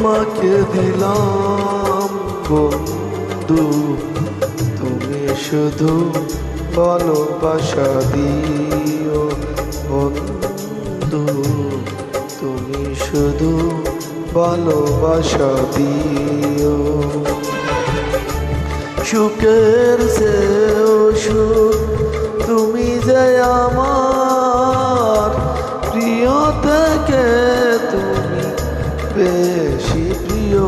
তোমাকে দিলাম বন্ধু, তুমি শুধু ভালোবাসা দিও বন্ধু, তুমি শুধু ভালোবাসা দিও। সুখের চেয়েও সুখ তুমি যে আমার প্রিয় থেকে তুমি বেশি প্রিয়,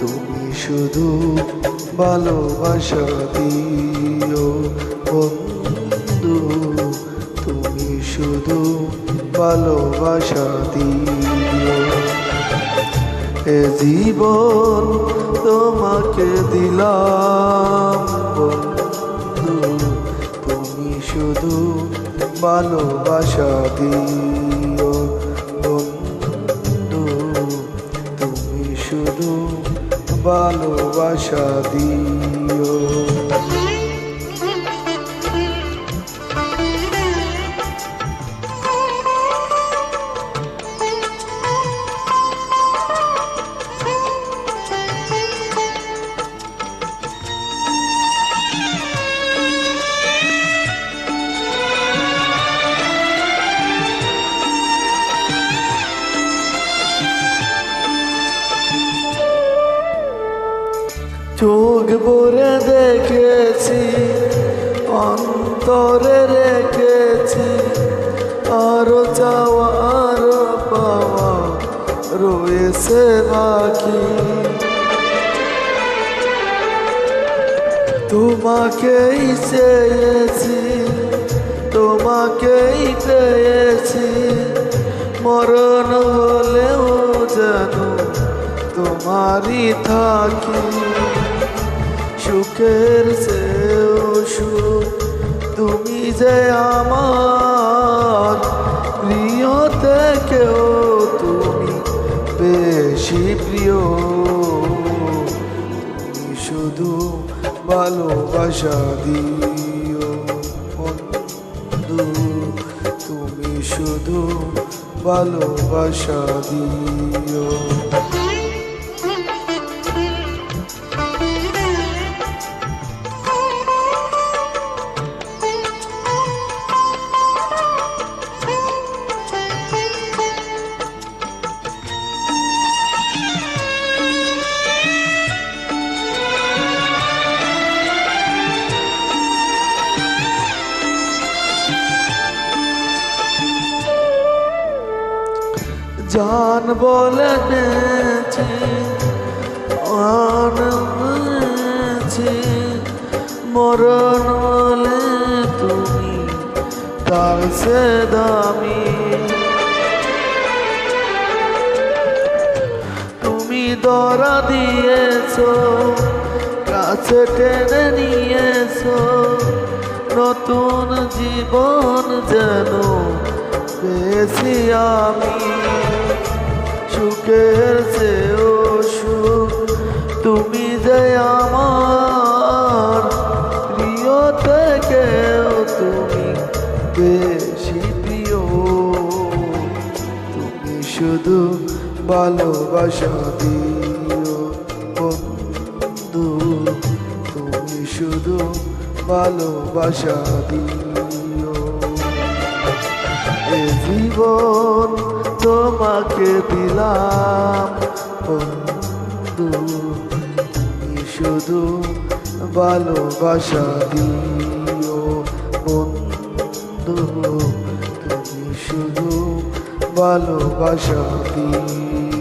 তুমি শুধু ভালোবাসা দিও বন্ধু, তুমি শুধু ভালোবাসা দিও। এ জীবন তোমাকে দিলাম বন্ধু, তুমি শুধু ভালোবাসা দিও বন্ধু, তুমি শুধু ভালোবাসা দিও। চোখ ভরে দেখেছি, অন্তরে রেখেছি, আরো চাওয়া আরো পাওয়া রয়েছে বাকি। তোমাকেই চেয়েছি, তোমাকেই পেয়েছি, মরণ হলেও যেন তোমারই থাকি। সুখের চেয়েও সুখ তুমি যে আমার প্রিয় থেকেও তুমি বেশি প্রিয়, তুমি শুধু ভালোবাসা দিও বন্ধু, তুমি শুধু ভালোবাসা দিও। জান বলে নেছি, আনছি, মরণ বলে তুমি তার সে দামি। তুমি ধরা দিয়েছো, কাছে টেনে নিয়েছো, নতুন জীবন যেন পেয়েছি আমি। সুখের চেয়েও সুখ তুমি যে আমার প্রিয় থেকেও তুমি বেশি প্রিয়, তুমি শুধু ভালোবাসা দিও বন্ধু, তুমি শুধু ভালোবাসা দিও। এ জীবন তোমাকে দিলাম বন্ধু, তুমি শুধু ভালোবাসা দিও বন্ধু, তুমি শুধু ভালোবাসা দিও।